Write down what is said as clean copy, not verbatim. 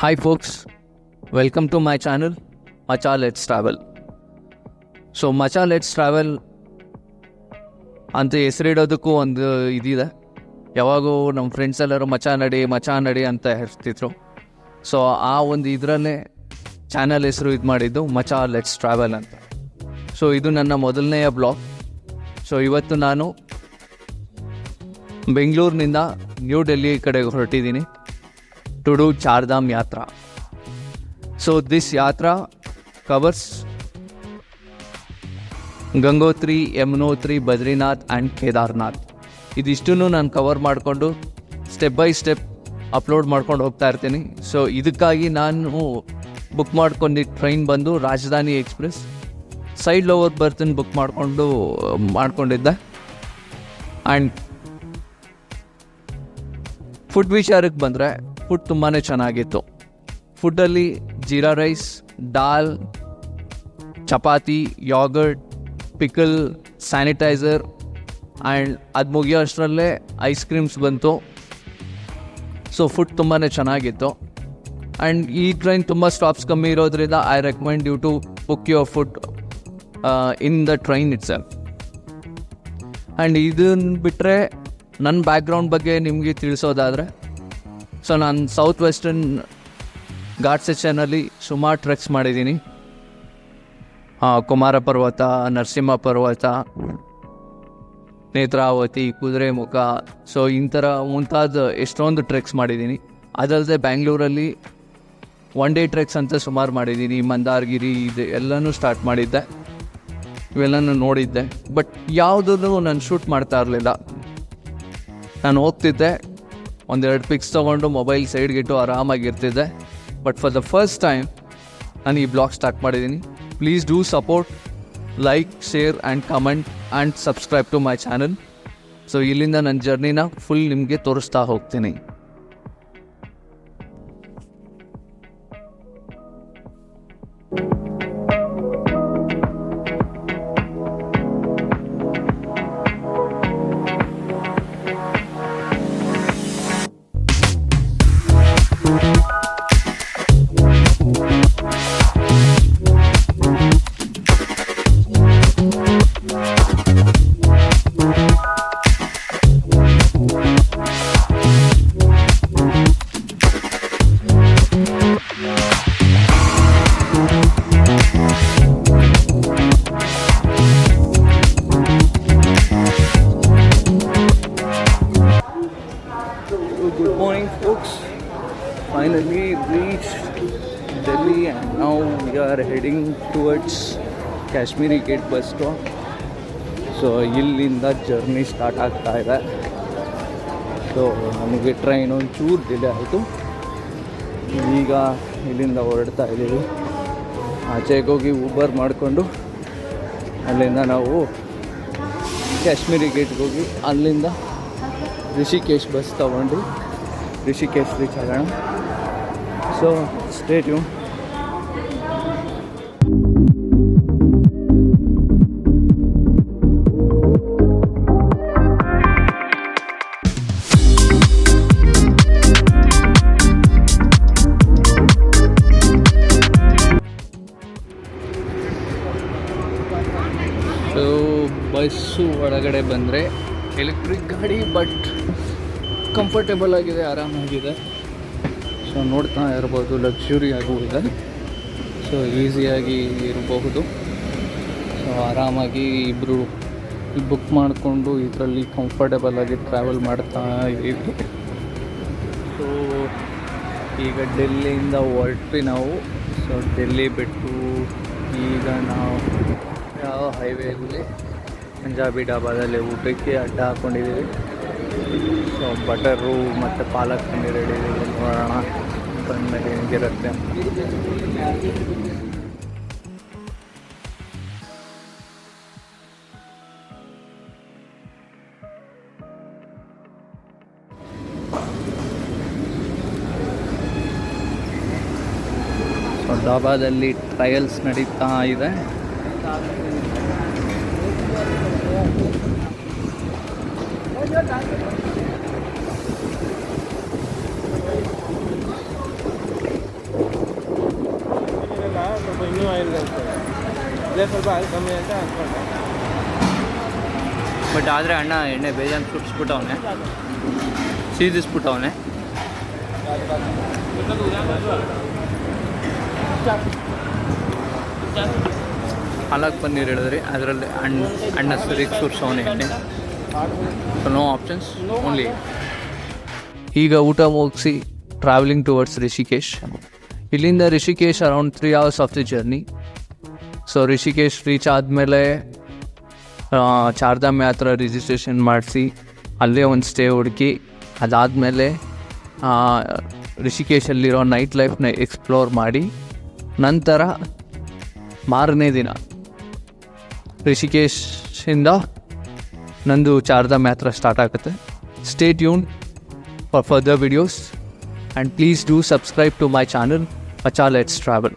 Hi folks, welcome to my channel, Macha Let's Travel. So Macha Let's Travel ಅಂತ ಹೆಸರಿಡೋದಕ್ಕೂ ಒಂದು ಇದಿದೆ. ಯಾವಾಗೂ ನಮ್ಮ ಫ್ರೆಂಡ್ಸ್ ಎಲ್ಲರೂ ಮಚಾ ನಡಿ ಅಂತ ಹೇಳ್ತಿದ್ರು. ಸೊ ಆ ಒಂದು ಇದರಲ್ಲೇ ಚಾನಲ್ ಹೆಸರು ಇದು ಮಾಡಿದ್ದು ಮಚಾ ಲೆಟ್ಸ್ ಟ್ರಾವೆಲ್ ಅಂತ. ಸೊ ಇದು ನನ್ನ ಮೊದಲನೆಯ ಬ್ಲಾಗ್. ಸೊ ಇವತ್ತು ನಾನು ಬೆಂಗಳೂರಿನಿಂದ ನ್ಯೂ ಡೆಲ್ಲಿ ಕಡೆಗೆ ಹೊರಟಿದ್ದೀನಿ to do Chardham Yatra. So this Yatra covers Gangotri, Yamunotri, Badrinath and Kedarnath. ಇದಿಷ್ಟನ್ನು ನಾನು ಕವರ್ ಮಾಡಿಕೊಂಡು ಸ್ಟೆಪ್ ಬೈ ಸ್ಟೆಪ್ ಅಪ್ಲೋಡ್ ಮಾಡ್ಕೊಂಡು ಹೋಗ್ತಾ ಇರ್ತೀನಿ. ಸೊ ಇದಕ್ಕಾಗಿ ನಾನು ಬುಕ್ ಮಾಡ್ಕೊಂಡಿದ್ದ ಟ್ರೈನ್ ಬಂದು ರಾಜಧಾನಿ ಎಕ್ಸ್ಪ್ರೆಸ್ ಸೈಡ್ ಲೋವರ್ ಬರ್ತಿನ ಬುಕ್ ಮಾಡ್ಕೊಂಡಿದ್ದೆ. ಆ್ಯಂಡ್ ಫುಡ್ ವಿಚಾರಕ್ಕೆ ಬಂದರೆ ಫುಡ್ ತುಂಬಾ ಚೆನ್ನಾಗಿತ್ತು. ಫುಡ್ಡಲ್ಲಿ jeera rice, dal, chapati, yogurt, pickle, sanitizer and ಅದು ಮುಗಿಯೋ ಅಷ್ಟರಲ್ಲೇ ಐಸ್ ಕ್ರೀಮ್ಸ್ ಬಂತು. ಸೊ ಫುಡ್ ತುಂಬಾ ಚೆನ್ನಾಗಿತ್ತು. ಆ್ಯಂಡ್ ಈ ಟ್ರೈನ್ ತುಂಬ ಸ್ಟಾಪ್ಸ್ ಕಮ್ಮಿ ಇರೋದ್ರಿಂದ I recommend you to book your food in the train itself. And ಇದನ್ನು ಬಿಟ್ಟರೆ ನನ್ನ ಬ್ಯಾಕ್ಗ್ರೌಂಡ್ ಬಗ್ಗೆ ನಿಮಗೆ ತಿಳಿಸೋದಾದರೆ, ಸೊ ನಾನು ಸೌತ್ ವೆಸ್ಟರ್ನ್ ಘಾಟ್ ಸೆಕ್ಷನಲ್ಲಿ ಸುಮಾರು ಟ್ರೆಕ್ಸ್ ಮಾಡಿದ್ದೀನಿ. ಕುಮಾರ ಪರ್ವತ, ನರಸಿಂಹ ಪರ್ವತ, ನೇತ್ರಾವತಿ, ಕುದುರೆಮುಖ, ಸೊ ಇಂಥರ ಮುಂತಾದ ಎಷ್ಟೊಂದು ಟ್ರೆಕ್ಸ್ ಮಾಡಿದ್ದೀನಿ. ಅದಲ್ಲದೆ ಬ್ಯಾಂಗ್ಳೂರಲ್ಲಿ ಒನ್ ಡೇ ಟ್ರೆಕ್ಸ್ ಅಂತ ಸುಮಾರು ಮಾಡಿದ್ದೀನಿ. ಮಂದಾರ್ಗಿರಿ ಇದು ಎಲ್ಲನೂ ಸ್ಟಾರ್ಟ್ ಮಾಡಿದ್ದೆ, ಇವೆಲ್ಲನೂ ನೋಡಿದ್ದೆ. ಬಟ್ ಯಾವುದೂ ನಾನು ಶೂಟ್ ಮಾಡ್ತಾ ಇರಲಿಲ್ಲ. ನಾನು ಹೋಗ್ತಿದ್ದೆ, ಒಂದೆರಡು ಪಿಕ್ಸ್ ತೊಗೊಂಡು ಮೊಬೈಲ್ ಸೈಡ್ಗಿಟ್ಟು ಆರಾಮಾಗಿರ್ತಿದ್ದೆ. But for the first time ನಾನು ಈ ಬ್ಲಾಗ್ ಸ್ಟಾರ್ಟ್ ಮಾಡಿದ್ದೀನಿ. Please do support, like, share and comment and subscribe to my channel. So ಇಲ್ಲಿಂದ ನನ್ನ ಜರ್ನಿನ ಫುಲ್ ನಿಮಗೆ ತೋರಿಸ್ತಾ ಹೋಗ್ತೀನಿ. Good morning folks, finally reached Delhi and now we are heading towards Kashmiri Gate bus stop. So ಇಲ್ಲಿಂದ journey start ಆಗ್ತಾ ಇದೆ. So ನಮಗೆ train ಒಂಚೂರು ಡಿಲೇ ಆಯಿತು. ಈಗ ಇಲ್ಲಿಂದ ಹೊರಡ್ತಾ ಇದ್ದೀವಿ. ಆಚೆಗೆ ಹೋಗಿ ಊಬರ್ ಮಾಡಿಕೊಂಡು ಅಲ್ಲಿಂದ ನಾವು ಕಾಶ್ಮೀರಿ ಗೇಟ್ಗೆ ಹೋಗಿ ಅಲ್ಲಿಂದ ರಿಷಿಕೇಶ್ ಬಸ್ ತೊಗೊಂಡು ರಿಷಿಕೇಶ್ ರೀಚ್ ಆಗೋಣ. So stay tune. So bus ಒಳಗಡೆ ಬಂದರೆ ಎಲೆಕ್ಟ್ರಿಕ್ ಗಾಡಿ, ಬಟ್ ಕಂಫರ್ಟೇಬಲ್ ಆಗಿದೆ, ಆರಾಮಾಗಿದೆ. ಸೊ ನೋಡ್ತಾ ಇರ್ಬೋದು, ಲಕ್ಸುರಿ ಆಗೂ ಇದೆ. ಸೊ ಈಸಿಯಾಗಿ ಇರಬಹುದು. ಸೊ ಆರಾಮಾಗಿ ಇಬ್ಬರು ಬುಕ್ ಮಾಡಿಕೊಂಡು ಇದರಲ್ಲಿ ಕಂಫರ್ಟೇಬಲ್ ಆಗಿ ಟ್ರಾವೆಲ್ ಮಾಡ್ತಾ ಇದ್ದೀವಿ. ಸೊ ಈಗ ಡೆಲ್ಲಿಯಿಂದ ಹೊರಟ್ವಿ ನಾವು. ಸೊ ಡೆಲ್ಲಿ ಬಿಟ್ಟು ಈಗ ನಾವು ಯಾವ ಹೈವೇಲಿ ಪಂಜಾಬಿ ಡಾಬಾದಲ್ಲಿ ಊಟಕ್ಕೆ ಅಡ್ಡ ಹಾಕ್ಕೊಂಡಿದ್ದೀವಿ. ಸೊ ಬಟರು ಮತ್ತು ಪಾಲಕ್ ಪನ್ನೀರ್ ಹೇಳಿದ್ದೀವಿ. ನೋಡೋಣ ಬಂದಮೇಲೆ ಹೆಂಗಿರುತ್ತೆ. ಸೊ ಡಾಬಾದಲ್ಲಿ ಟ್ರಯಲ್ಸ್ ನಡೀತಾ ಇದೆ. ಅದೇ ಸ್ವಲ್ಪ ಅಲ್ಲಿ ಕಮ್ಮಿ ಅಂತ ಅಂದ್ಕೊಂಡೆ. ಬಟ್ ಆದರೆ ಅಣ್ಣ ಎಣ್ಣೆ ಬೇಜಾನ್ ಸುಡಿಸ್ಬಿಟ್ಟವನೆ, ಸೀದಿಸ್ಬಿಟ್ಟವನೆ. ಪಾಲಕ್ ಪನ್ನೀರ್ ಹೇಳಿದ್ರಿ, ಅದರಲ್ಲಿ ಅಣ್ಣ ಸರಿಗೆ ಸುರಿಸೋನೆ ಎಣ್ಣೆ. No options, only. ಈಗ ಊಟ ಮುಗಿಸಿ ಟ್ರಾವೆಲಿಂಗ್ ಟುವರ್ಡ್ಸ್ ರಿಷಿಕೇಶ್. ಇಲ್ಲಿಂದ Rishikesh around 3 hours of the journey. So Rishikesh reach ಆದಮೇಲೆ ಚಾರ್ಧಾಮ್ ಯಾತ್ರಾ ರಿಜಿಸ್ಟ್ರೇಷನ್ ಮಾಡಿಸಿ ಅಲ್ಲೇ ಒಂದು ಸ್ಟೇ ಹುಡುಕಿ, ಅದಾದಮೇಲೆ ರಿಷಿಕೇಶಲ್ಲಿರೋ ನೈಟ್ ಲೈಫ್ನ ಎಕ್ಸ್ಪ್ಲೋರ್ ಮಾಡಿ, ನಂತರ ಮಾರನೇ ದಿನ ರಿಷಿಕೇಶಿಂದ ನಂದು ಚಾರ್ಧಾಮ್ ಯಾತ್ರಾ ಸ್ಟಾರ್ಟ್ ಆಗುತ್ತೆ. Stay tuned for further videos and please do subscribe to my channel ಮಚಾ ಲೆಟ್ಸ್ ಟ್ರಾವೆಲ್.